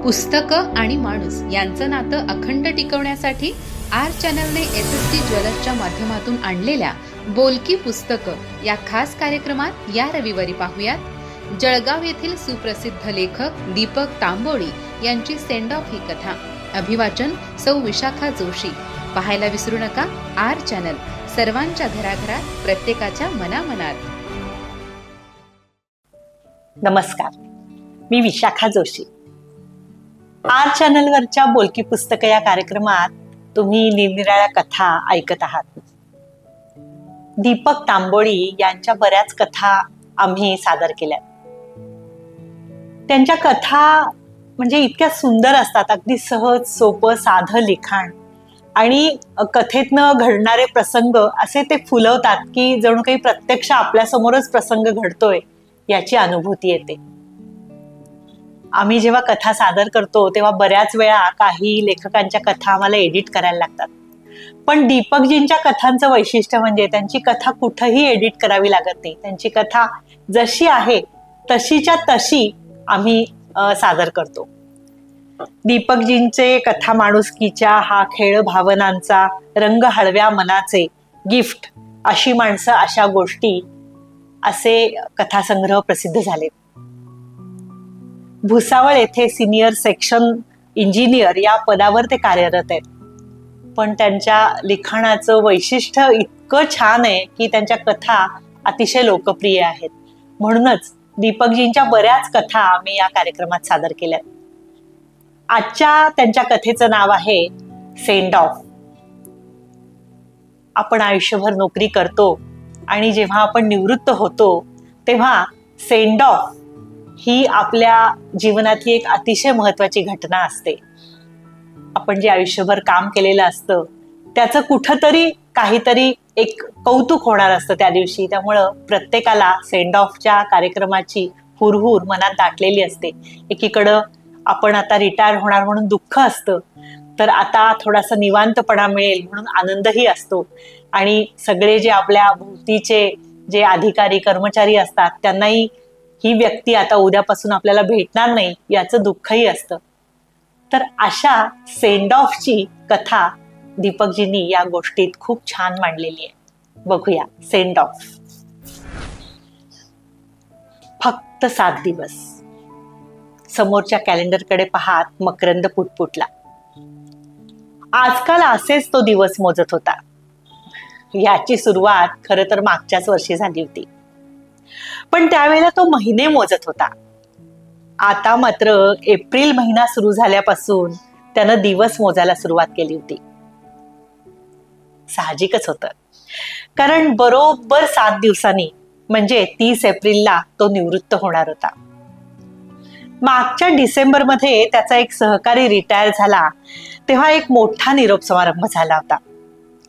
पुस्तकं आणि माणूस यांचं नातं अखंड टिकवण्यासाठी आर चॅनलने SST ज्वेलर्सच्या माध्यमातून आणलेल्या बोलकी पुस्तकं या खास कार्यक्रमात या रविवारी पाहूयात जळगाव येथील सुप्रसिद्ध लेखक दीपक तांबोळी यांची सेंड ऑफ ही कथा. अभिवाचन सौ विशाखा जोशी. पाहायला विसरू नका आर चॅनल, सर्वांच्या घराघरात, प्रत्येकाच्या मनामनात. नमस्कार, मी विशाखा जोशी. आर चॅनलवरच्या बोलकी पुस्तकं या कार्यक्रमात तुम्ही निरनिराळ्या कथा ऐकत आहात. दीपक तांबोळी यांच्या बऱ्याच कथा आम्ही सादर केल्या. त्यांच्या कथा म्हणजे इतक्या सुंदर असतात, अगदी सहज सोपं साधं लिखाण आणि कथेतनं घडणारे प्रसंग असे ते फुलवतात की जणू काही प्रत्यक्ष आपल्यासमोरच प्रसंग घडतोय याची अनुभूती येते. आम्ही जेव्हा कथा सादर करतो तेव्हा बऱ्याच वेळा काही लेखकांच्या कथा आम्हाला एडिट करायला लागतात, पण दीपकजींच्या कथांचं वैशिष्ट्य म्हणजे त्यांची कथा कुठंही एडिट करावी लागत नाही. त्यांची कथा जशी आहे तशीच्या तशी आम्ही सादर करतो. दीपकजींचे कथा माणुसकीच्या, हा खेळ भावनांचा, रंग हळव्या मनाचे, गिफ्ट, अशी माणसं अशा गोष्टी असे कथासंग्रह प्रसिद्ध झाले. भुसावळ येथे सिनियर सेक्शन इंजिनियर या पदावर ते कार्यरत आहेत, पण त्यांच्या लिखाणाचं वैशिष्ट्य इतकं छान आहे की त्यांच्या कथा अतिशय लोकप्रिय आहेत. म्हणूनच दीपकजींच्या बऱ्याच कथा आम्ही या कार्यक्रमात सादर केल्या. आजच्या त्यांच्या कथेचं नाव आहे सेंड ऑफ. आपण आयुष्यभर नोकरी करतो आणि जेव्हा आपण निवृत्त होतो तेव्हा सेंड ऑफ ही आपल्या जीवनातली एक अतिशय महत्वाची घटना असते. आपण जे आयुष्यभर काम केलेलं असतं त्याचं कुठंतरी काहीतरी एक कौतुक होणार असतं त्या दिवशी. त्यामुळं प्रत्येकाला सेंड ऑफच्या कार्यक्रमाची हुरहुर मनात दाटलेली असते. एकीकडं आपण आता रिटायर होणार म्हणून दुःख असतं, तर आता थोडासा निवांतपणा मिळेल म्हणून आनंदही असतो. आणि सगळे जे आपल्या भोवतीचे जे अधिकारी कर्मचारी असतात त्यांनाही ही व्यक्ती आता उद्यापासून आपल्याला भेटणार नाही याचं दुःखही असतं. तर अशा सेंड ऑफची कथा दीपकजींनी या गोष्टीत खूप छान मांडलेली आहे. बघूया सेंड ऑफ. फक्त 7 दिवस. समोरच्या कॅलेंडरकडे पाहत मकरंद पुटपुटला. आजकाल असेच तो दिवस मोजत होता. याची सुरुवात खरं तर मागच्याच वर्षी झाली होती, पण त्यावेळेला तो महिने मोजत होता. आता मात्र एप्रिल महिना सुरू झाल्यापासून त्यानं दिवस मोजायला सुरुवात केली होती. साहजिकच होतं, कारण बरोबर 7 दिवसांनी म्हणजे 30 एप्रिलला तो निवृत्त होणार होता. मागच्या डिसेंबरमध्ये त्याचा एक सहकारी रिटायर झाला तेव्हा एक मोठा निरोप समारंभ झाला होता.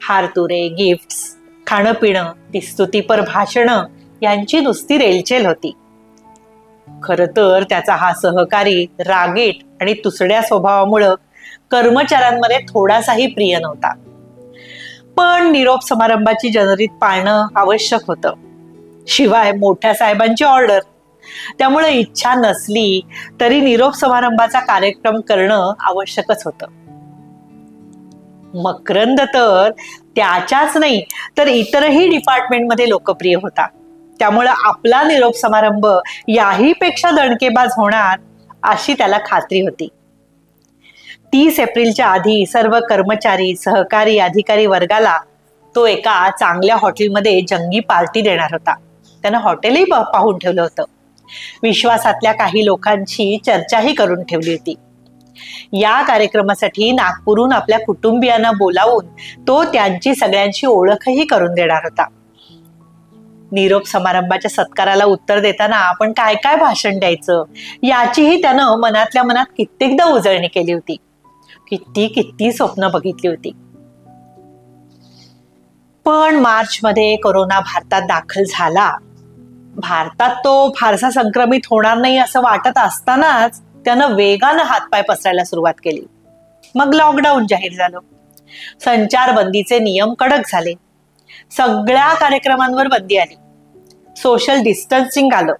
हारतुरे, गिफ्ट्स, खाणं पिणं, ती स्तुतीपर भाषणं यांची नुसती रेलचेल होती. खर तर त्याचा हा सहकारी रागीट आणि तुसड्या स्वभावामुळं कर्मचाऱ्यांमध्ये थोडासाही प्रिय नव्हता. पण निरोप समारंभाची जनरीत पाळणं आवश्यक होतं. शिवाय मोठ्या साहेबांची ऑर्डर, त्यामुळे इच्छा नसली तरी निरोप समारंभाचा कार्यक्रम करणं आवश्यकच होतं. मकरंद तर त्याच्याच नाही तर इतरही डिपार्टमेंटमध्ये लोकप्रिय होता. त्यामुळे आपला निरोप समारंभ याही पेक्षा दणकेबाज होणार अशी त्याला खात्री होती. 30 एप्रिलच्या आधी सर्व कर्मचारी, सहकारी, अधिकारी वर्गाला तो एका चांगल्या हॉटेलमध्ये जंगी पार्टी देणार होता. त्यानं हॉटेलही पाहून ठेवलं होतं. विश्वासातल्या काही लोकांची चर्चाही करून ठेवली होती. या कार्यक्रमासाठी नागपूरहून आपल्या कुटुंबियांना बोलावून तो त्यांची सगळ्यांची ओळखही करून देणार होता. निरोप समारंभाच्या सत्काराला उत्तर देताना आपण काय काय भाषण द्यायचं याचीही त्यानं मनातल्या मनात कित्येकदा उजळणी केली होती. किती स्वप्न बघितली होती. पण मार्च मध्ये कोरोना भारतात दाखल झाला. भारतात तो फारसा संक्रमित होणार नाही असं वाटत असतानाच त्यानं वेगानं हातपाय पसरायला सुरुवात केली. मग लॉकडाऊन जाहीर झालं. संचारबंदीचे नियम कडक झाले. सगळ्या कार्यक्रमांवर बंदी आली. सोशल डिस्टन्सिंग आलं.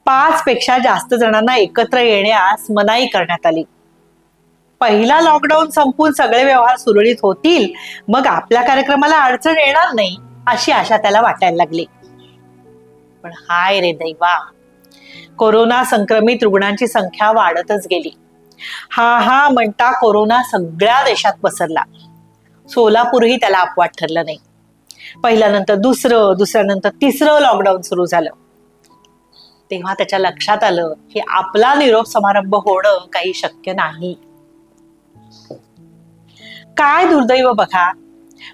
5 पेक्षा जास्त जणांना एकत्र येण्यास मनाई करण्यात आली. पहिला लॉकडाऊन संपून सगळे व्यवहार सुरळीत होतील, मग आपल्या कार्यक्रमाला अडचण येणार नाही अशी आशा त्याला वाटायला लागली. पण हाय रे दैवा, कोरोना संक्रमित रुग्णांची संख्या वाढतच गेली. हा म्हणता कोरोना सगळ्या देशात पसरला. सोलापूरही त्याला अपवाद ठरलं नाही. पहिल्यानंतर दुसऱ्यानंतर तिसरं लॉकडाऊन सुरू झालं. तेव्हा त्याच्या लक्षात आलं की आपला निरोप समारंभ होणं काही शक्य नाही. काय दुर्दैव बघा,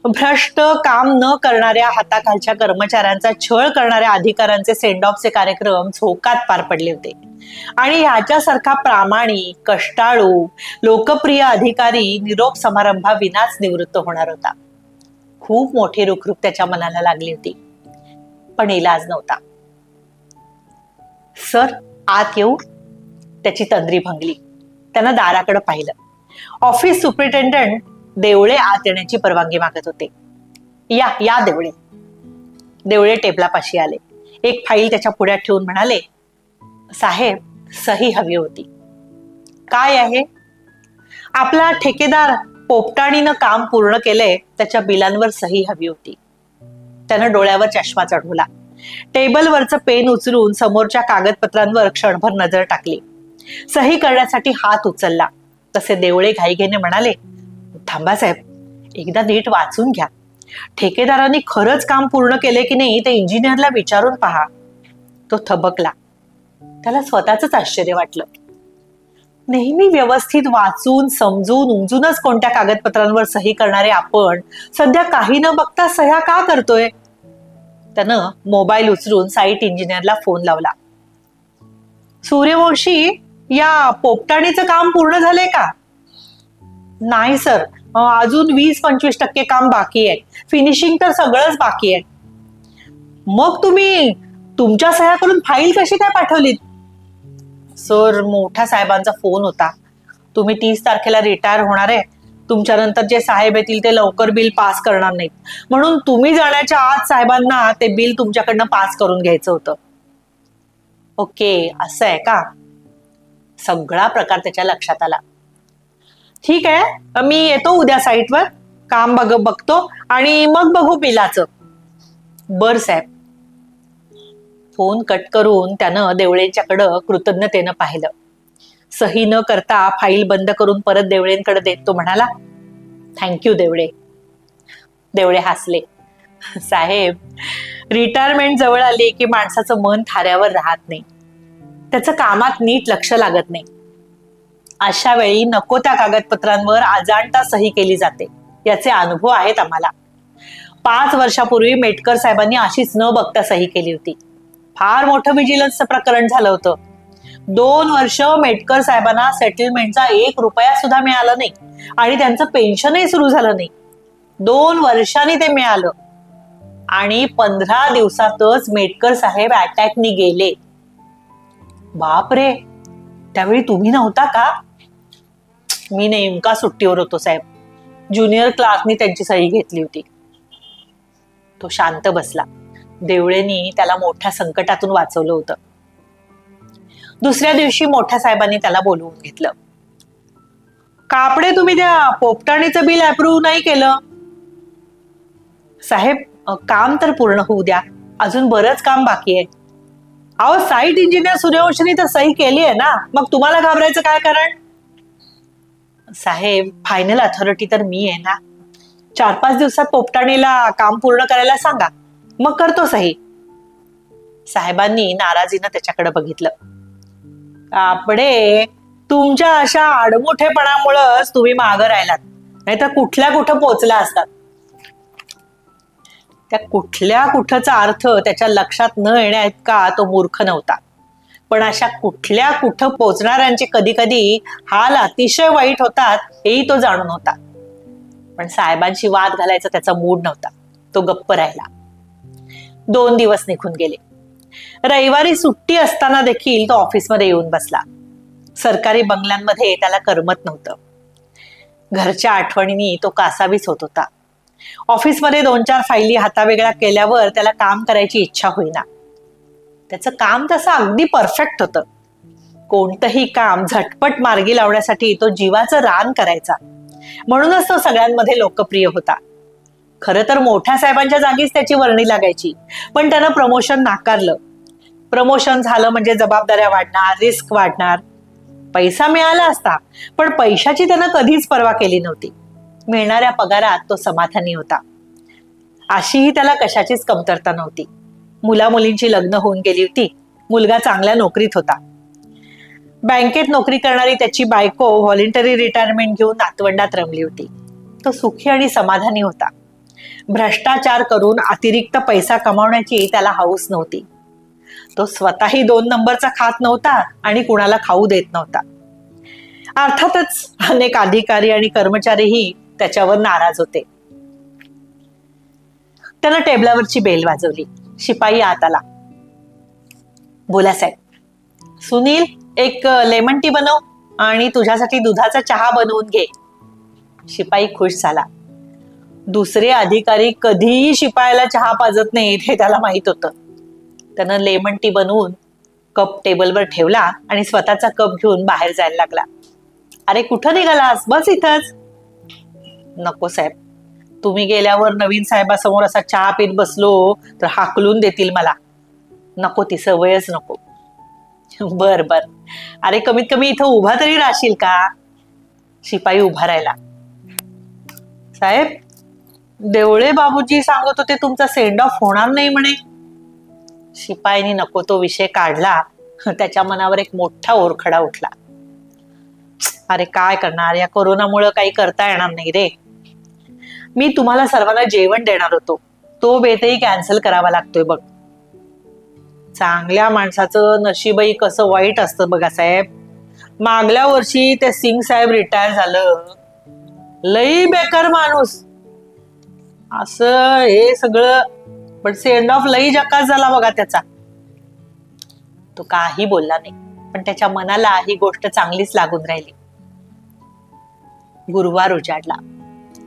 भ्रष्ट काम न करणाऱ्या हाताखालच्या कर्मचाऱ्यांचा छळ करणाऱ्या अधिकाऱ्यांचे सेंड ऑफचे कार्यक्रम झोकात पार पडले होते. आणि ह्याच्यासारखा प्रामाणिक, कष्टाळू, लोकप्रिय अधिकारी निरोप समारंभाविनाच निवृत्त होणार होता. खूप मोठी रुखरुख त्याच्या मनाला लागली होती, पण इलाज नव्हता. सर, आत येऊ? त्याची तंद्री भंगली. त्यानं दाराकडे पाहिलं. ऑफिस सुपरिटेंडंट देवळे आत येण्याची परवानगी मागत होते. या देवळे. देवळे टेबलापाशी आले. एक फाईल त्याच्या पुढ्यात ठेवून म्हणाले, साहेब, सही हवी होती. काय आहे? आपला ठेकेदार पोपटाणीनं काम पूर्ण केलंय, त्याच्या बिलांवर सही हवी होती. त्यानं डोळ्यावर चष्मा चढवला. टेबलवरचं पेन उचलून समोरच्या कागदपत्रांवर क्षणभर नजर टाकली. सही करण्यासाठी हात उचलला तसे देवळे घाईघाईने म्हणाले, थांबा साहेब, एकदा नीट वाचून घ्या. ठेकेदारांनी खरंच काम पूर्ण केले की नाही ते इंजिनियरला विचारून पहा. तो थबकला. त्याला स्वतःच आश्चर्य वाटलं. नेहमी व्यवस्थित वाचून समजून उमजूनच कोणत्या कागदपत्रांवर सही करणारे आपण सध्या काही न बघता सह्या का करतोय? त्यानं मोबाईल उचलून साईट इंजिनियरला फोन लावला. सूर्यवंशी, या पोपटाणीचं काम पूर्ण झालंय का? नाही सर, अजून 20-25% काम बाकी आहे. फिनिशिंग तर सगळंच बाकी आहे. मग तुम्ही तुमच्या सह्या करून फाईल कशी काय पाठवलीत? सर, मोठ्या साहेबांचा फोन होता. तुम्ही 30 तारखेला रिटायर होणार आहे. तुमच्यानंतर जे साहेब येतील ते लवकर बिल पास करणार नाहीत, म्हणून तुम्ही जाण्याच्या आत साहेबांना ते बिल तुमच्याकडनं पास करून घ्यायचं होतं. ओके, असं आहे का? सगळा प्रकार त्याच्या लक्षात आला. ठीक आहे, मी येतो उद्या साईटवर, काम बघतो आणि मग बघू बिलाचं. बर साहेब. फोन कट करून त्यानं देवळेंच्याकडं कृतज्ञतेनं पाहिलं. सही न करता फाईल बंद करून परत देवळेंकडे देत तो म्हणाला, थँक्यू देवळे. देवळे हसले. साहेब, रिटायरमेंट जवळ आली की माणसाचं मन थाऱ्यावर राहत नाही. त्याचं कामात नीट लक्ष लागत नाही. अशा वेळी नको त्या कागदपत्रांवर अजाणता सही केली जाते. याचे अनुभव आहेत आम्हाला. 5 वर्षापूर्वी मेटकर साहेबांनी अशीच न बघता सही केली होती. फार मोठं विजिलन्सचं प्रकरण झालं होतं. 2 वर्ष मेटकर साहेबांना सेटलमेंटचा 1 रुपया सुद्धा मिळाला नाही आणि त्यांचं पेन्शनही सुरू झालं नाही. 2 वर्षांनी ते मिळालं आणि 15 दिवसातच मेटकर साहेब अटॅकनी गेले. बापरे, त्यावेळी तुम्ही नव्हता का? मी नेमका सुट्टीवर होतो साहेब. ज्युनियर क्लार्कनी त्यांची सही घेतली होती. तो शांत बसला. देवळेनी त्याला मोठ्या संकटातून वाचवलं होतं. दुसऱ्या दिवशी मोठ्या साहेबांनी त्याला बोलवून घेतलं. कापडे, तुम्ही त्या पोपटाणीचं बिल अप्रूव्ह नाही केलं? साहेब, काम तर पूर्ण होऊ द्या, अजून बरंच काम बाकी आहे. अहो, साईट इंजिनियर सूर्यवंशीने तर सही केली आहे ना, मग तुम्हाला घाबरायचं काय कारण? साहेब, फायनल अथॉरिटी तर मी आहे ना. 4-5 दिवसात पोपटाणीला काम पूर्ण करायला सांगा, मग करतो सही. साहेबांनी नाराजीनं त्याच्याकडे बघितलं. कापडे, तुमच्या अशा आडमुठेपणामुळेच तुम्ही मागं राहिलात, नाहीतर कुठल्या कुठं पोचला असतात. त्या कुठल्या कुठचा अर्थ त्याच्या लक्षात न येण्या इतका तो मूर्ख नव्हता. पण अशा कुठल्या कुठं पोचणाऱ्यांचे कधी कधी हाल अतिशय वाईट होतात हेही तो जाणून होता. पण साहेबांशी वाद घालायचा त्याचा मूड नव्हता. तो गप्प राहिला. 2 दिवस निघून गेले. रविवारी सुट्टी असताना देखील तो ऑफिसमध्ये येऊन बसला. सरकारी बंगल्यांमध्ये त्याला करमत नव्हतं. घरच्या आठवणींनी तो कासावीस होत होता. ऑफिसमध्ये 2-4 फायली हातावेगळ्या केल्यावर त्याला काम करायची इच्छा होईना. त्याचं काम तसं अगदी परफेक्ट होतं. कोणतंही काम झटपट मार्गी लावण्यासाठी तो जीवाचं रान करायचा. म्हणूनच तो सगळ्यांमध्ये लोकप्रिय होता. खरं तर मोठ्या साहेबांच्या जागीच त्याची वर्णी लागायची, पण त्यानं प्रमोशन नाकारलं. प्रमोशन झालं म्हणजे जबाबदाऱ्या वाढणार, रिस्क वाढणार. पैसा मिळाला असता, पण पैशाची त्यानं कधीच पर्वा केली नव्हती. मिळणाऱ्या पगारात तो समाधानी होता. अशीही त्याला कशाचीच कमतरता नव्हती. मुलामुलींची लग्न होऊन गेली होती. मुलगा चांगल्या नोकरीत होता. बँकेत नोकरी करणारी त्याची बायको व्हॉलेंटरी रिटायरमेंट घेऊन नातवंडात रमली होती. तो सुखी आणि समाधानी होता. भ्रष्टाचार करून अतिरिक्त पैसा कमावण्याची त्याला हौस नव्हती. तो स्वतःही 2 नंबरचा खात नव्हता आणि कुणाला खाऊ देत नव्हता. अर्थातच अनेक अधिकारी आणि कर्मचारीही त्याच्यावर नाराज होते. त्यानं टेबलावरची बेल वाजवली. शिपाई आत आला. बोला साहेब. सुनील, एक लेमन टी बनव आणि तुझ्यासाठी दुधाचा चहा बनवून घे. शिपाई खुश झाला. दुसरे अधिकारी कधीही शिपायाला चहा पाजत नाहीत हे त्याला माहित होतं. त्यानं लेमन टी बनवून कप टेबलवर ठेवला आणि स्वतःचा कप घेऊन बाहेर जायला लागला. अरे कुठं निघालास? बस इथंच. नको साहेब, तुम्ही गेल्यावर नवीन साहेबासमोर असा चहा पीत बसलो तर हाकलून देतील मला. नको, ती सवयच नको. बर बर, अरे कमीत कमी इथं उभा तरी राहशील का? शिपाई उभा राहिला. साहेब, देवळे बाबूजी सांगत होते तुमचा सेंड ऑफ होणार नाही म्हणे. शिपाईने नको तो विषय काढला. त्याच्या मनावर एक मोठा ओरखडा उठला. अरे काय करणार, या कोरोनामुळे काही करता येणार नाही रे. मी तुम्हाला सर्वांना जेवण देणार होतो, तो बेतही कॅन्सल करावा लागतोय बघ. चांगल्या माणसाचं नशीबही कसं वाईट असतं बघा साहेब. मागल्या वर्षी ते सिंग साहेब रिटायर झालं. लई बेकार माणूस. असं हे सगळं, पण सेंड ऑफ लई जकास झाला बघा त्याचा. तो काही बोलला नाही, पण त्याच्या मनाला ही गोष्ट चांगलीच लागून राहिली. गुरुवार उजाडला.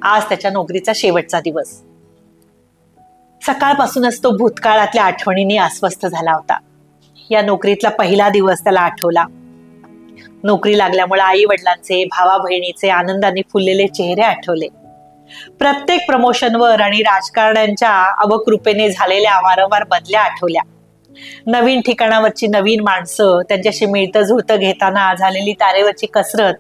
आज त्याच्या नोकरीचा शेवटचा दिवस. सकाळपासूनच तो भूतकाळातल्या आठवणींनी अस्वस्थ झाला होता. या नोकरीतला पहिला दिवस त्याला आठवला. नोकरी लागल्यामुळे आई वडिलांचे, भावा बहिणीचे आनंदाने फुललेले चेहरे आठवले. प्रत्येक प्रमोशनवर आणि राजकारण्यांच्या अवकृपेने झालेल्या वारंवार बदल्या आठवल्या. नवीन ठिकाणावरची नवीन माणसं, त्यांच्याशी मिळतं जुळतं घेताना झालेली तारेवरची कसरत,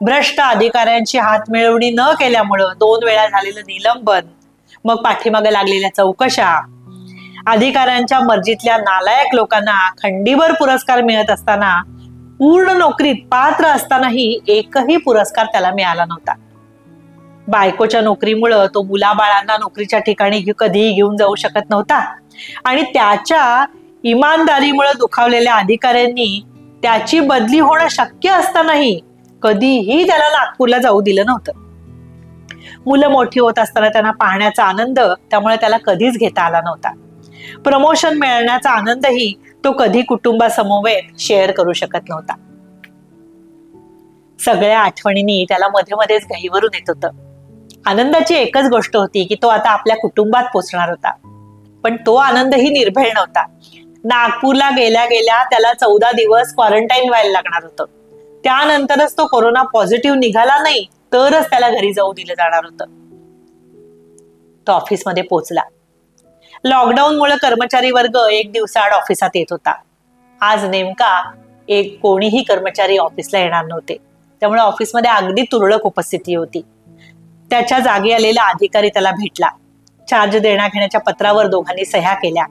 भ्रष्ट अधिकाऱ्यांची हात मिळवणी न केल्यामुळं 2 वेळा झालेलं निलंबन, मग पाठीमागे लागलेल्या चौकशा, अधिकाऱ्यांच्या मर्जीतल्या नालायक लोकांना खंडीभर पुरस्कार मिळत असताना, पूर्ण नोकरीत पात्र असतानाही एकही पुरस्कार त्याला मिळाला नव्हता. बायकोच्या नोकरीमुळं तो मुलाबाळांना नोकरीच्या ठिकाणी कधीही घेऊन जाऊ शकत नव्हता आणि त्याच्या इमानदारीमुळे दुखावलेल्या अधिकाऱ्यांनी त्याची बदली होणं शक्य असतानाही कधीही त्याला नागपूरला जाऊ दिलं नव्हतं. मुलं मोठी होत असताना त्यांना पाहण्याचा आनंद त्यामुळे त्याला कधीच घेता आला नव्हता. प्रमोशन मिळण्याचा आनंदही तो कधी कुटुंबासमवेत शेअर करू शकत नव्हता. सगळ्या आठवणींनी त्याला मध्ये मध्येच घाईवरून येत होतं. आनंदाची एकच गोष्ट होती की तो आता आपल्या कुटुंबात पोचणार होता. पण तो आनंदही निर्भेळ नव्हता. नागपूरला गेल्या गेल्या त्याला 14 दिवस क्वारंटाईन व्हायला लागणार होतं. त्यानंतरच तो कोरोना पॉझिटिव्ह निघाला नाही तरच त्याला घरी जाऊ दिलं जाणार होतं. तो ऑफिसमध्ये पोहोचला. लॉकडाऊनमुळे कर्मचारी वर्ग 1 दिवसाआड ऑफिसात येत होता. आज नेमका कोणीही कर्मचारी ऑफिसला येणार नव्हते. त्यामुळे ऑफिसमध्ये अगदी तुरळक उपस्थिती होती. त्याच्या जागी आलेला अधिकारी त्याला भेटला. चार्ज देण्या घेण्याच्या पत्रावर दोघांनी सह्या केल्या.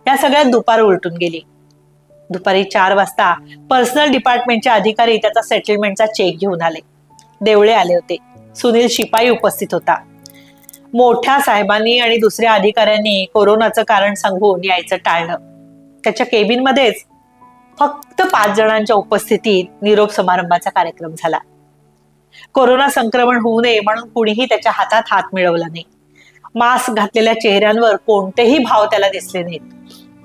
या सगळ्यात दुपार उलटून गेली. दुपारी 4 वाजता पर्सनल डिपार्टमेंटचे अधिकारी त्याचा सेटलमेंटचा चेक घेऊन आले. देवळे आले होते. सुनील शिपाई उपस्थित होता. मोठ्या साहेबांनी आणि दुसऱ्या अधिकाऱ्यांनी कोरोनाचं कारण सांगून यायचं टाळलं. त्याच्या केबिनमध्येच फक्त 5 जणांच्या उपस्थितीत निरोप समारंभाचा कार्यक्रम झाला. कोरोना संक्रमण होऊ नये म्हणून कुणीही त्याच्या हातात हात मिळवला नाही. मास्क घातलेल्या चेहऱ्यांवर कोणतेही भाव त्याला दिसले नाहीत.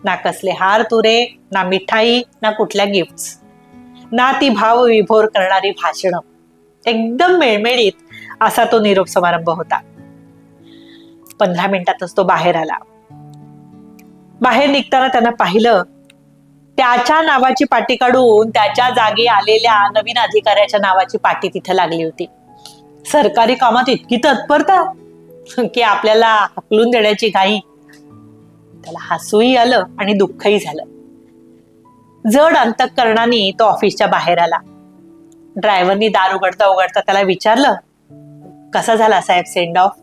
ना कसले हार तुरे, ना मिठाई, ना कुठल्या गिफ्ट्स, ना ती भाव विभोर करणारी भाषणं. एकदम मेळमेळीत असा तो निरोप समारंभ होता. 15 मिनिटातच तो बाहेर आला. बाहेर निघताना त्यानं पाहिलं त्याच्या नावाची पाटी काढून त्याच्या जागी आलेल्या नवीन अधिकाऱ्याच्या नावाची पाटी तिथे लागली होती. सरकारी कामात इतकी तत्परता की आपल्याला हकलून देण्याची घाई. त्याला हसूही आलं आणि दुःखही झालं. जड अंतःकरणाने तो ऑफिसच्या बाहेर आला. ड्रायव्हरनी दार उघडता उघडता त्याला विचारलं, कसा झाला साहेब सेंड ऑफ?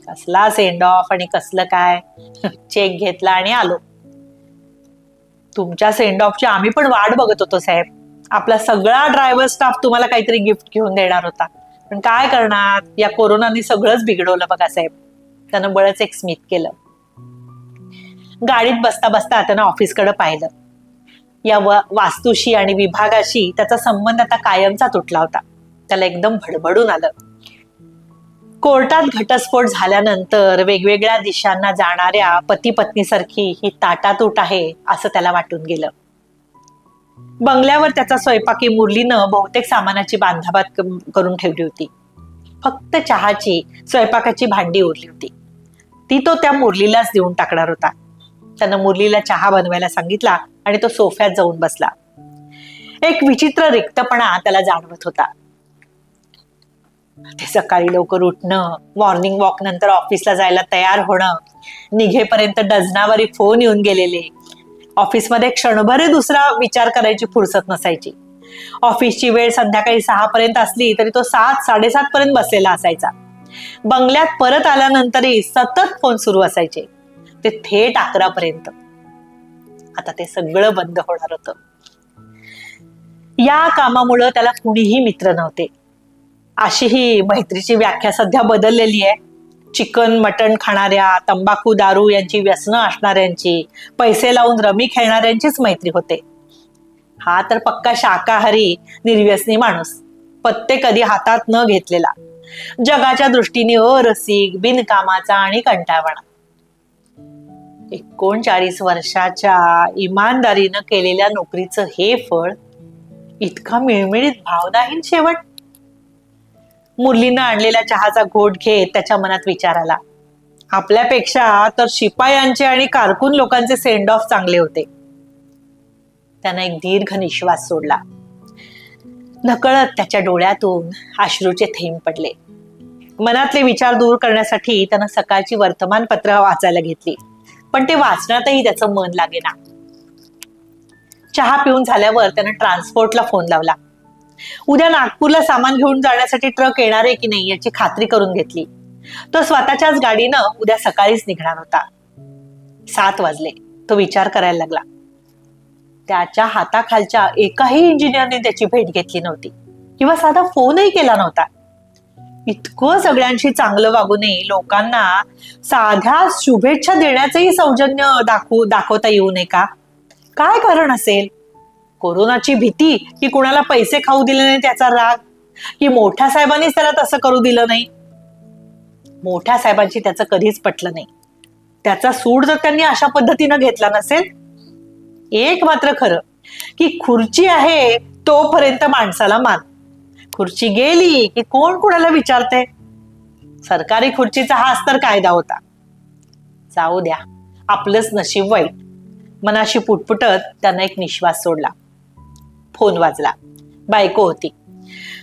कसला सेंड ऑफ आणि कसलं काय? चेक घेतला आणि आलो. तुमच्या सेंड ऑफची आम्ही पण वाट बघत होतो साहेब. आपला सगळा ड्रायव्हर स्टाफ तुम्हाला काहीतरी गिफ्ट घेऊन देणार होता, पण काय करणार, या कोरोनाने सगळंच बिघडवलं बघा साहेब. त्यानं बळच एक स्मित केलं. गाडीत बसता बसता त्यानं ऑफिसकडे पाहिलं. या वास्तूशी आणि विभागाशी त्याचा संबंध आता कायमचा तुटला होता. त्याला एकदम भडभडून आलं. कोर्टात घटस्फोट झाल्यानंतर वेगवेगळ्या दिशांना जाणाऱ्या पती पत्नीसारखी ही ताटातूट आहे असं त्याला वाटून गेलं. बंगल्यावर त्याचा स्वयंपाकी मुरलीनं बहुतेक सामानाची बांधाबाद करून ठेवली होती. फक्त चहाची स्वयंपाकाची भांडी उरली होती. ती तो त्या मुरलीलाच देऊन टाकणार होता. त्यानं मुरलीला चहा बनवायला सांगितला आणि तो सोफ्यात जाऊन बसला. एक विचित्र रिक्तपणा त्याला जाणवत होता. ते सकाळी लवकर उठणं, मॉर्निंग वॉक नंतर ऑफिसला जायला तयार होणं, निघेपर्यंत डझनावारी फोन येऊन गेलेले, ऑफिसमध्ये क्षणभर दुसरा विचार करायची फुरसत नसायची. ऑफिसची वेळ संध्याकाळी 6 पर्यंत असली तरी तो 7-7:30 पर्यंत बसलेला असायचा. बंगल्यात परत आल्यानंतरही सतत फोन सुरू असायचे, ते थेट 11 पर्यंत. आता ते सगळं बंद होणार होतं. या कामामुळं त्याला कुणीही मित्र नव्हते. अशी ही मैत्रीची व्याख्या सध्या बदललेली आहे. चिकन मटण खाणाऱ्या, तंबाखू दारू यांची व्यसनं असणाऱ्यांची, पैसे लावून रमी खेळणाऱ्यांचीच मैत्री होते. हा तर पक्का शाकाहारी निर्व्यसनी माणूस, पत्ते कधी हातात न घेतलेला, जगाच्या दृष्टीने अरसिक, बिनकामाचा आणि कंटाळवाणा. 39 वर्षाच्या इमानदारीनं केलेल्या नोकरीचं हे फळ इतका मिळमिळीत भावनाहीन शेवट. मुरलीनं आणलेल्या चहाचा घोट घेत त्याच्या मनात विचार आला, आपल्यापेक्षा तर शिपायांचे आणि कारकून लोकांचे सेंड ऑफ चांगले होते. त्यानं एक दीर्घ निश्वास सोडला. नकळत त्याच्या डोळ्यातून अश्रूचे थेंब पडले. मनातले विचार दूर करण्यासाठी त्यानं सकाळची वर्तमानपत्र वाचायला घेतली, पण ते वाचण्यातही त्याचं मन लागेना. चहा पिऊन झाल्यावर त्यानं ट्रान्सपोर्टला फोन लावला. उद्या नागपूरला सामान घेऊन जाण्यासाठी ट्रक येणार आहे की नाही याची खात्री करून घेतली. तो स्वतःच्याच गाडीनं उद्या सकाळीच निघणार होता. 7 वाजले. तो विचार करायला लागला. त्याच्या हाताखालच्या एकाही इंजिनियरने त्याची भेट घेतली नव्हती किंवा साधा फोनही केला नव्हता. इतकं सगळ्यांशी चांगलं वागूनही लोकांना साध्या शुभेच्छा देण्याचंही सौजन्य दाखवता येऊ नये का? काय कारण असेल? कोरोनाची भीती, की कुणाला पैसे खाऊ दिले नाही त्याचा राग, की मोठ्या साहेबांनीच त्याला तसं करू दिलं नाही? मोठ्या साहेबांची त्याचं कधीच पटलं नाही. त्याचा सूड जर त्यांनी अशा पद्धतीनं घेतला नसेल. एक मात्र खरं, की खुर्ची आहे तोपर्यंत माणसाला मान, खुर्ची गेली की कोण कुणाला विचारते? सरकारी खुर्चीचा हाच तर कायदा होता. जाऊ द्या, आपलंच नशीब वाईट. मनाशी पुटपुटत त्यानं एक निश्वास सोडला. फोन वाजला. बायको होती.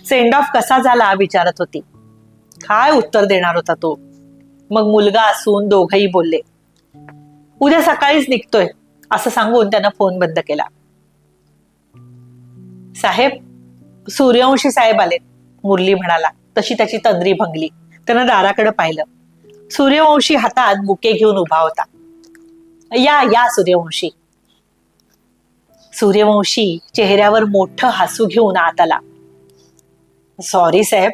सेंड ऑफ कसा झाला विचारत होती. काय उत्तर देणार होता तो? मग मुलगा असून दोघही बोलले. उद्या सकाळीच निघतोय असं सांगून त्यानं फोन बंद केला. साहेब, सूर्यवंशी साहेब आले, मुरली म्हणाला. तशी त्याची तंद्री भंगली. त्यानं दाराकडे पाहिलं. सूर्यवंशी हातात बुके घेऊन उभा होता. या या सूर्यवंशी. सूर्यवंशी चेहऱ्यावर मोठं हसू घेऊन आत आला. सॉरी साहेब,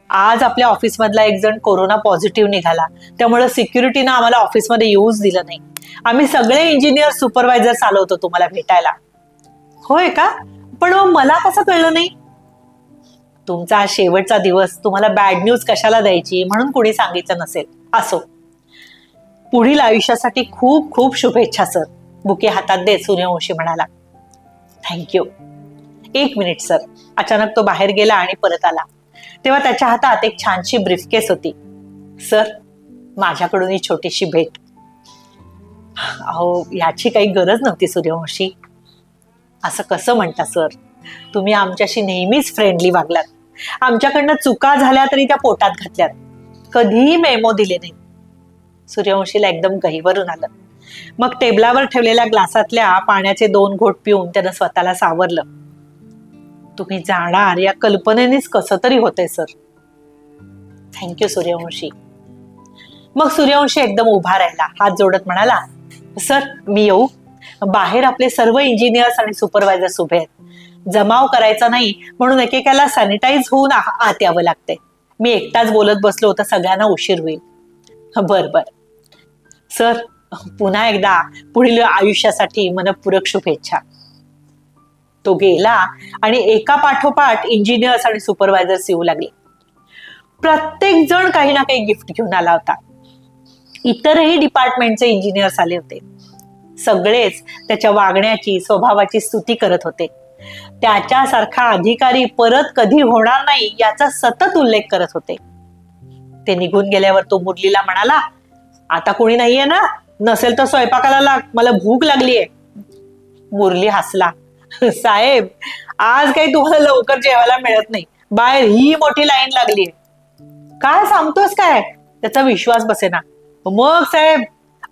आज आपल्या ऑफिसमधला एक जण कोरोना पॉझिटिव्ह निघाला, त्यामुळे सिक्युरिटीनं आम्हाला ऑफिसमध्ये येऊच दिलं नाही. आम्ही सगळे इंजिनियर सुपरवायझर आलो होतो तुम्हाला भेटायला. होय का? पण मला कसं कळलं नाही? तुमचा हा शेवटचा दिवस, तुम्हाला बॅड न्यूज कशाला द्यायची म्हणून कुणी सांगितलं नसेल. असो, पुढील आयुष्यासाठी खूप खूप शुभेच्छा सर. बुके हातात देत सूर्यवंशी म्हणाला. थँक्यू. 1 minute sir. अचानक तो बाहेर गेला आणि परत आला. तेव्हा त्याच्या हातात एक छानशी ब्रीफकेस होती. सर, माझ्याकडून ही छोटीशी भेट. अहो, याची काही गरज नव्हती सूर्यवंशी. असं कसं म्हणता सर? तुम्ही आमच्याशी नेहमीच फ्रेंडली वागलात. आमच्याकडनं चुका झाल्या तरी त्या पोटात घातल्यात. कधीही मेमो दिले नाही. सूर्यवंशीला एकदम गहिवरून आलं. मग टेबलावर ठेवलेल्या ग्लासातल्या पाण्याचे 2 घोट पिऊन त्यानं स्वतःला सावरलं. तुम्ही जाणार या कल्पनेनेच कसं तरी होतंय सर. थँक्यू सूर्यवंशी. मग सूर्यवंशी एकदम उभा राहिला, हात जोडत म्हणाला, सर मी येऊ? बाहेर आपले सर्व इंजिनियर्स आणि सुपरवायझर्स उभे आहेत. जमाव करायचा नाही म्हणून एकेकाला सॅनिटाईज होऊन आत यावं लागतंय. मी एकटाच बोलत बसलो तर सगळ्यांना उशीर होईल. बर बर सर, पुन्हा एकदा पुढील आयुष्यासाठी मनपूरक शुभेच्छा. तो गेला आणि एका पाठोपाठ इंजिनियर्स आणि सुपरवायझर्स येऊ लागले. प्रत्येक जण काही ना काही गिफ्ट घेऊन आला होता. इतरही डिपार्टमेंटचे इंजिनियर्स आले होते. सगळेच त्याच्या वागण्याची, स्वभावाची स्तुती करत होते. त्याच्यासारखा अधिकारी परत कधी होणार नाही याचा सतत उल्लेख करत होते. ते निघून गेल्यावर तो मुरलीला म्हणाला, आता कोणी नाहीये ना? नसेल तर स्वयंपाकाला लाग, मला भूक लागलीये. मुरली हसला, साहेब आज काही तुम्हाला लवकर जेवायला मिळत नाही. बाहेर ही मोठी लाईन लागलीये. काय सांगतोस काय? त्याचा विश्वास बसेना. मग साहेब,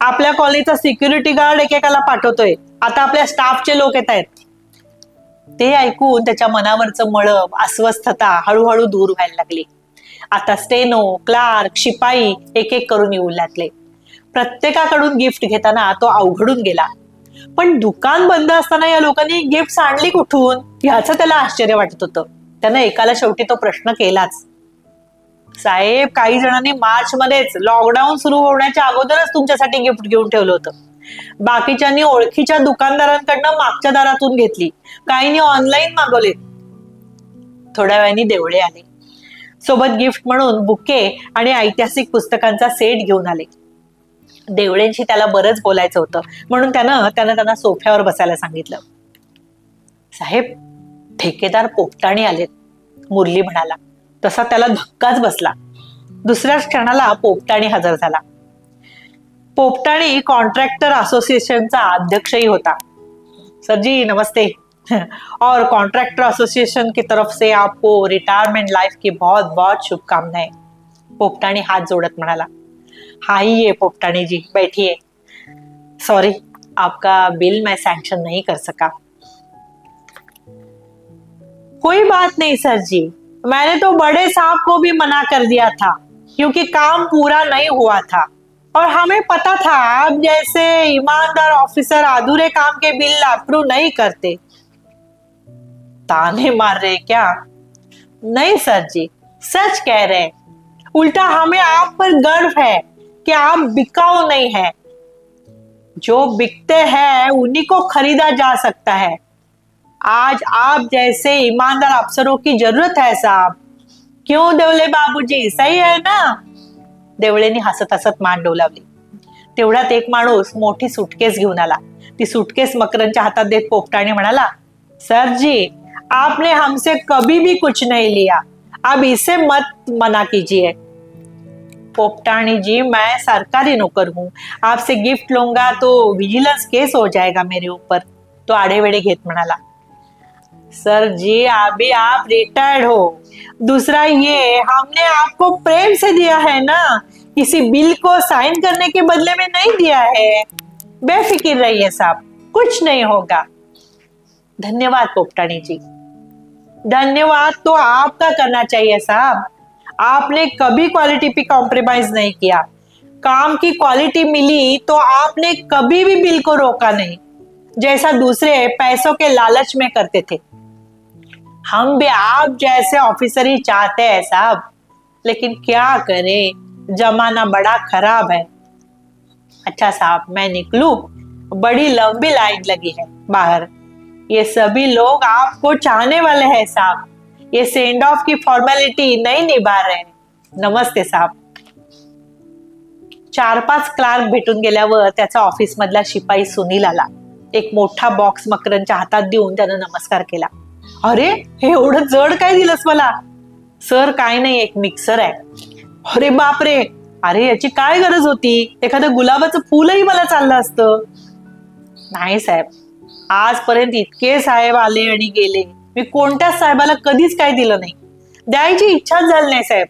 आपल्या कॉलनीचा सिक्युरिटी गार्ड एकेकाला पाठवतोय. आता आपल्या स्टाफचे लोक येत आहेत. ते ऐकून त्याच्या मनावरचं मळब, अस्वस्थता हळूहळू दूर व्हायला लागली. आता स्टेनो, क्लार्क, शिपाई एक एक करून येऊ लागले. प्रत्येकाकडून गिफ्ट घेताना तो अवघडून गेला. पण दुकान बंद असताना या लोकांनी गिफ्ट आणली कुठून ह्याचं त्याला आश्चर्य वाटत होतं. त्यानं एकाला शेवटी तो प्रश्न केलाच, साहेब काही जणांनी मार्च मध्येच लॉकडाऊन सुरू होण्याच्या अगोदरच तुमच्यासाठी गिफ्ट घेऊन ठेवलं होतं. बाकीच्यांनी ओळखीच्या दुकानदारांकडनं मागच्या दारातून घेतली. काहींनी ऑनलाईन मागवले. थोड्या वेळाने देवळे आले. सोबत गिफ्ट म्हणून बुके आणि ऐतिहासिक पुस्तकांचा सेट घेऊन आले. देवळेंशी त्याला बरंच बोलायचं होतं म्हणून त्यानं त्यांना सोफ्यावर बसायला सांगितलं. साहेब ठेकेदार पोपटाणी आलेत, मुरली म्हणाला. तसा त्याला धक्काच बसला. दुसऱ्याच क्षणाला पोपटाणी हजर झाला. पोपटाणी कॉन्ट्रॅक्टर असोसिएशनचा अध्यक्षही होता. सर जी नमस्ते. और कॉन्ट्रैक्टर एसोसिएशन की तरफ से आपको रिटायरमेंट लाइफ की बहुत बहुत शुभकामनाएं. पोपटाणी हाथ जोड़त म्हणाला. आइए पोपटाणी जी बैठिए. सॉरी आपका बिल मैं सैंक्शन नहीं कर सका. कोई बात नहीं सर जी, मैंने तो बड़े साहब को भी मना कर दिया था क्योंकि काम पूरा नहीं हुआ था और हमें पता था आप जैसे ईमानदार ऑफिसर अधूरे काम के बिल अप्रूव नहीं करते. ताने मार रहे क्या? नहीं सर जी, सच कह रहे. उल्टा हमें आप पर गर्व है कि आप बिकाऊ नहीं है. जो बिकते हैं उन्हीं को खरीदा जा सकता है. आज आप जैसे ईमानदार अफसरों की जरूरत है साहब. क्यों देवले बाबूजी, सही है ना? देवळेनी हसत हसत मान डोलावली. तेवढ्यात एक माणूस मोठी सुटकेस घेऊन आला. ती सुटकेस मकरनच्या हातात देत पोपटाने म्हणाला, सर जी आपने हमसे कभी भी कुछ नहीं लिया, अब इसे मत मना कीजिए. पोपटानी जी मैं सरकारी नौकर हूँ, आपसे गिफ्ट लूंगा तो विजिलेंस केस हो जाएगा मेरे ऊपर. तो आड़े वेड़े घेत म्हणाला, सर जी अभी आप रिटायर्ड हो. दूसरा ये हमने आपको प्रेम से दिया है ना, किसी बिल को साइन करने के बदले में नहीं दिया है. बेफिक्र रहिए साहब, कुछ नहीं होगा. धन्यवाद पोपटानी जी. धन्यवाद तो आपका करना चाहिए साहब. आपने कभी क्वालिटी पे कॉम्प्रोमाइज नहीं किया. काम की क्वालिटी मिली तो आपने कभी भी बिल को रोका नहीं, जैसा दूसरे पैसों के लालच में करते थे. हम भी आप जैसे ऑफिसर ही चाहते हैं साहब, लेकिन क्या करें जमाना बड़ा खराब है. अच्छा साहब मैं निकलूं? बड़ी लंबी लाइन लगी है बाहर. ये सभी लोग आपको चाहने वाले हैं साहब. ये सेंड ऑफ की फॉर्मेलिटी नहीं निभा रहे. नमस्ते साहब. 4-5 क्लार्क भेटून गेल्यावर त्याचा ऑफिस मधला शिपाई सुनील आला. एक मोठा बॉक्स मकरनच्या हातात देऊन त्यानं नमस्कार केला. अरे हे एवढं जड काय दिलंस मला? सर काय नाही, एक मिक्सर आहे. अरे बापरे, अरे याची काय गरज होती? एखादं गुलाबाचं फुलही मला चाललं असतं. नाही साहेब, आजपर्यंत इतके साहेब आले आणि गेले, मी कोणत्याच साहेबाला कधीच काय दिलं नाही. द्यायची इच्छाच झाली नाही साहेब.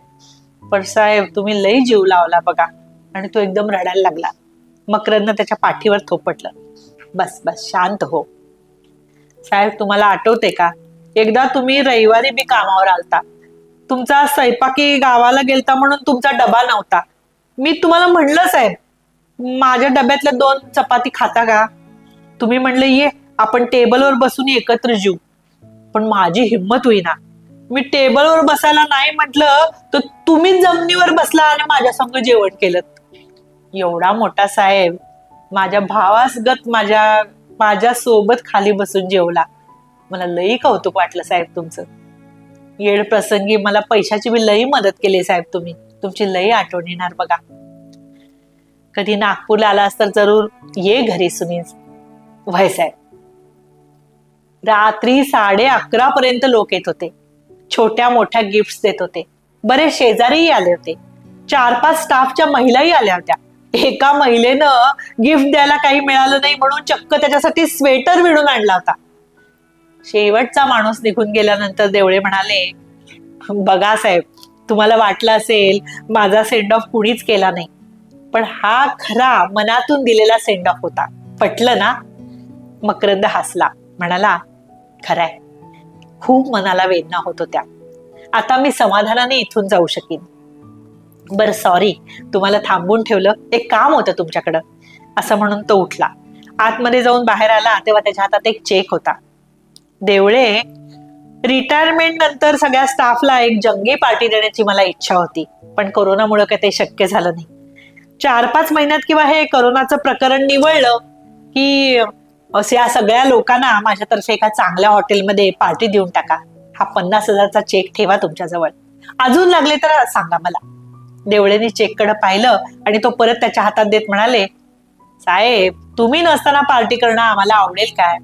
पण साहेब तुम्ही लई जीव लावला बघा. आणि तो एकदम रडायला लागला. मकरंदनं त्याच्या पाठीवर थोपटलं. बस बस शांत हो. साहेब तुम्हाला आठवते का, एकदा तुम्ही रविवारी बी कामावर आलता. तुमचा स्वयंपाकी गावाला गेलता म्हणून तुमचा डबा नव्हता. मी तुम्हाला म्हणलं साहेब माझ्या डब्यातल्या 2 चपाती खाता का. तुम्ही म्हणलं ये आपण टेबलवर बसून एकत्र जेऊ. पण माझी हिंमत होईना. मी टेबलवर बसायला नाही म्हटलं तर तुम्हीच जमिनीवर बसला आणि माझ्या संग जेवण केलं. एवढा मोठा साहेब माझ्या भावासगत माझ्या सोबत खाली बसून जेवला. मला लई कौतुक वाटलं साहेब तुमचं. येड प्रसंगी मला पैशाची बी लई मदत केली साहेब तुम्ही. तुमची लई आठवण येणार बघा. कधी नागपूरला आलास तर जरूर ये घरी सुनीस. वय साहेब. रात्री 11:30 पर्यंत लोक येत होते. छोट्या मोठ्या गिफ्ट देत होते. बरेच शेजारीही आले होते. 4-5 स्टाफच्या महिलाही आल्या होत्या. एका महिलेनं गिफ्ट द्यायला काही मिळालं नाही म्हणून चक्क त्याच्यासाठी स्वेटर विणून आणला होता. शेवटचा माणूस निघून गेल्यानंतर देवळे म्हणाले, बघा साहेब तुम्हाला वाटलं असेल माझा सेंड ऑफ कुणीच केला नाही, पण हा खरा मनातून दिलेला सेंड ऑफ होता. पटलं ना. मकरंद हसला, म्हणाला खरंय, खूप मनाला वेदना होत होत्या. आता मी समाधानाने इथून जाऊ शकीन. बरं सॉरी तुम्हाला थांबून ठेवलं, एक काम होतं तुमच्याकडं. असं म्हणून तो उठला. आतमध्ये जाऊन बाहेर आला तेव्हा त्याच्या हातात एक चेक होता. देवळे, रिटायरमेंट नंतर सगळ्या स्टाफला एक जंगी पार्टी देण्याची मला इच्छा होती, पण कोरोनामुळे काही ते शक्य झालं नाही. 4-5 महिन्यात किंवा हे कोरोनाचं प्रकरण निवळलं की या सगळ्या लोकांना माझ्यातर्फे एका चांगल्या हॉटेलमध्ये पार्टी देऊन टाका. हा 50,000चा चेक ठेवा तुमच्याजवळ. अजून लागले तर सांगा मला. देवळेने चेककडे पाहिलं आणि तो परत त्याच्या हातात देत म्हणाले, साहेब तुम्ही नसताना पार्टी करणं आम्हाला आवडेल काय.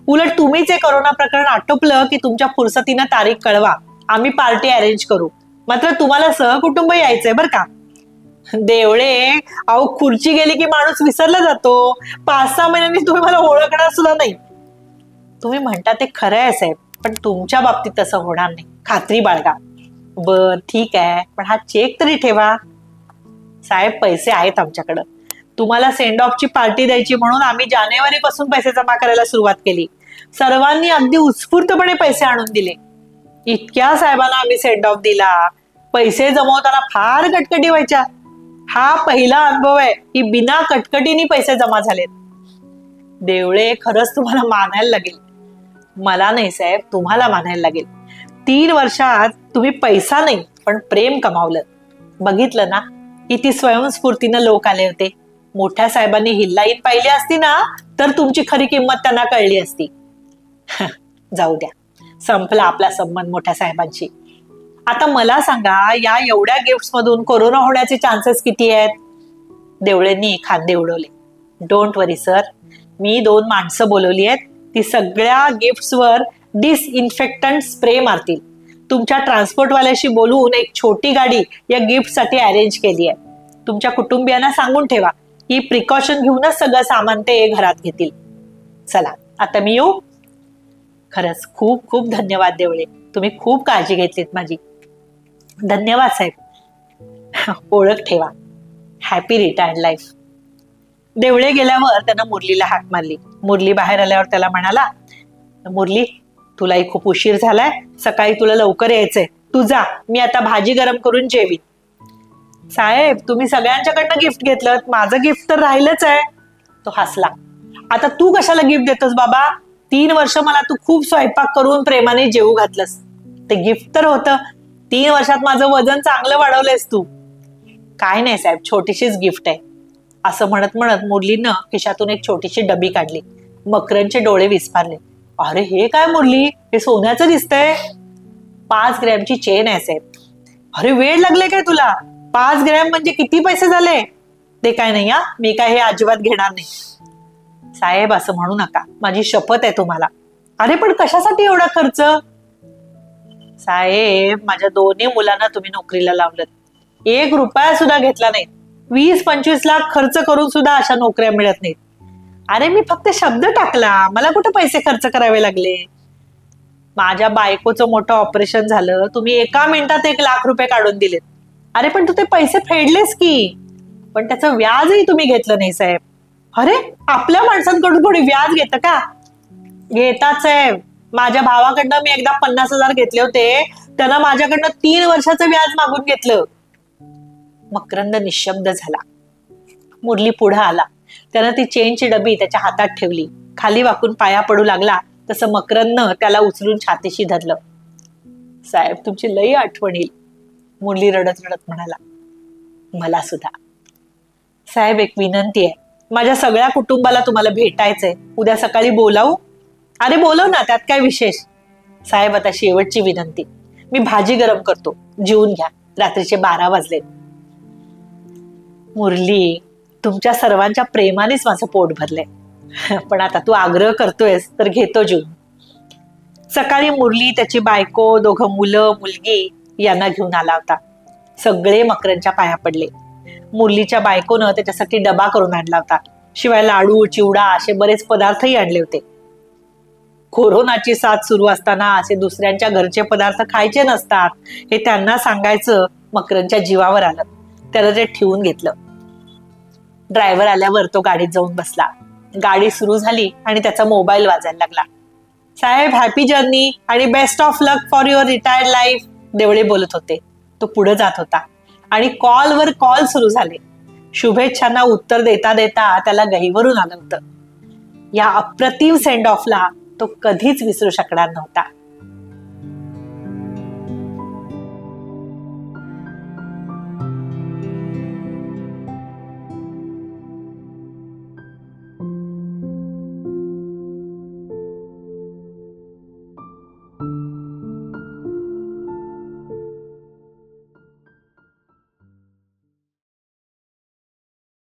उलट तुम्हीच हे कोरोना प्रकरण आटोपलं की तुमच्या फुरसतीनं तारीख कळवा, आम्ही पार्टी अरेंज करू. मात्र तुम्हाला सहकुटुंब यायचंय बर का. देवळे, अहो खुर्ची गेली की माणूस विसरला जातो. 5-6 महिन्यांनी तुम्ही मला ओळखणार सुद्धा नाही. तुम्ही म्हणता ते खरं आहे साहेब, पण तुमच्या बाबतीत तसं होणार नाही, खात्री बाळगा. बर ठीक आहे, पण हा चेक तरी ठेवा. साहेब पैसे आहेत आमच्याकडं. तुम्हाला सेंड ऑफची पार्टी द्यायची म्हणून आम्ही जानेवारी पासून पैसे जमा करायला सुरुवात केली. सर्वांनी अगदी उत्स्फूर्तपणे पैसे आणून दिले. इतक्या साहेबांना आम्ही सेंड ऑफ दिला. पैसे जमवताना फार कटकटी व्हायच्या. हा पहिला अनुभव आहे की बिना कटकटीने पैसे जमा झालेत. देवळे, खरंच तुम्हाला मानायला लागेल. मला नाही साहेब, तुम्हाला मानायला लागेल. 3 वर्षात तुम्ही पैसा नाही पण प्रेम कमावलं. बघितलं ना किती स्वयंस्फूर्तीनं लोक आले होते. मोठ्या साहेबांनी हिल्लाईत पाहिली असती ना तर तुमची खरी किंमत त्यांना कळली असती. जाऊ द्या, संपला आपला संबंध मोठ्या साहेबांशी. आता मला सांगा, या एवढ्या गिफ्ट्स मधून कोरोना होण्याचे चान्सेस किती आहेत. देवळेंनी खांदे उडवले. डोंट वरी सर, मी 2 माणसं बोलवली आहेत. ती सगळ्या गिफ्ट्सवर डिसइन्फेक्टंट स्प्रे मारतील. तुमच्या ट्रान्सपोर्टवाल्याशी बोलून एक छोटी गाडी या गिफ्टसाठी अरेंज केली आहे. तुमच्या कुटुंबियांना सांगून ठेवा ही प्रिकॉशन घेऊनच सगळं सामान ते घरात घेतील. चला आता मी येऊ. खरंच खूप खूप धन्यवाद देवळे, तुम्ही खूप काळजी घेतलीत माझी. धन्यवाद साहेब. ओळख ठेवा. Happy retired life. देवळे गेल्यावर त्यानं मुरलीला हाक मारली. मुरली बाहेर आल्यावर त्याला म्हणाला, मुरली तुलाही खूप उशीर झालाय, सकाळी तुला लवकर यायचंय, तू जा, मी आता भाजी गरम करून जेवीन. साहेब तुम्ही सगळ्यांच्याकडनं गिफ्ट घेतलं, माझं गिफ्ट तर राहिलंच आहे. तो हसला. आता तू कशाला गिफ्ट देतोस बाबा. 3 वर्ष मला तू खूप स्वयंपाक करून प्रेमाने जेवू घातलंस, ते गिफ्ट तर होतं. 3 वर्षात माझं वजन चांगलं वाढवलंयस तू. काय नाही साहेब, छोटीशीच गिफ्ट आहे. असं म्हणत म्हणत मुरलीनं खिशातून एक छोटीशी डबी काढली. मकरंदचे डोळे विस्फारले. अरे हे काय मुरली, हे सोन्याचं दिसतंय. 5 ग्रॅमची चेन आहे साहेब. अरे वेळ लागले काय तुला. 5 ग्रॅम म्हणजे किती पैसे झाले. ते काय नाही हा, मी काय हे अजिबात घेणार नाही. साहेब असं म्हणू नका, माझी शपथ आहे तुम्हाला. अरे पण कशासाठी एवढा खर्च. साहेब माझ्या 2 मुलांना तुम्ही नोकरीला लावलं, 1 रुपया सुद्धा घेतला नाही. 20-25 लाख खर्च करून सुद्धा अशा नोकऱ्या मिळत नाहीत. अरे मी फक्त शब्द टाकला, मला कुठे पैसे खर्च करावे लागले. माझ्या बायकोचं मोठं ऑपरेशन झालं, तुम्ही एका मिनिटात 1,00,000 रुपये काढून दिलेत. अरे पण तू ते पैसे फेडलेस की, पण त्याचं व्याजही तुम्ही घेतलं नाही साहेब. अरे आपल्या माणसांकडून कोणी व्याज घेतं का? घेतात साहेब. माझ्या भावाकडनं मी एकदा 50,000 घेतले होते, त्यानं माझ्याकडनं 3 वर्षाचं व्याज मागून घेतलं. मकरंद निशब्द झाला. मुरली पुढे आला. त्यानं ती चेनची डबी त्याच्या हातात ठेवली. खाली वाकून पाया पडू लागला तसं मकरंदनं त्याला उचलून छातीशी धरलं. साहेब तुमची लई आठवण येईल, मुरली रडत रडत म्हणाला. मला सुद्धा. साहेब एक विनंती आहे, माझ्या सगळ्या कुटुंबाला तुम्हाला भेटायचंय. उद्या सकाळी बोलावू? अरे बोलव ना, त्यात काय विशेष. साहेब आता शेवटची विनंती, मी भाजी गरम करतो, जेवून घ्या, रात्रीचे 12 वाजले. मुरली तुमच्या सर्वांच्या प्रेमानेच माझं पोट भरलंय, पण आता तू आग्रह करतोयस तर घेतो जेवून. सकाळी मुरली, त्याची बायको, 2 मुलं मुलगी यांना घेऊन आला होता. सगळे मकरंदच्या पाया पडले. मुरलीच्या बायकोनं त्याच्यासाठी डबा करून आणला होता. शिवाय लाडू, चिवडा असे बरेच पदार्थही आणले होते. कोरोनाची साथ सुरू असताना असे दुसऱ्यांच्या घरचे पदार्थ खायचे नसतात हे त्यांना सांगायचं मकरंदच्या जीवावर आलं. त्याला ते ठेवून घेतलं. ड्रायव्हर आल्यावर तो गाडीत जाऊन बसला. गाडी सुरू झाली आणि त्याचा मोबाईल वाजायला लागला. साहेब हॅपी जर्नी आणि best of luck for your retired life, देवळे बोलत होते. तो पुढे जात होता आणि कॉलवर कॉल सुरू झाले. शुभेच्छांना उत्तर देता देता त्याला गहिवरून आलं होतं. या अप्रतिम सेंड ऑफला तो कधीच विसरू शकणार नव्हता.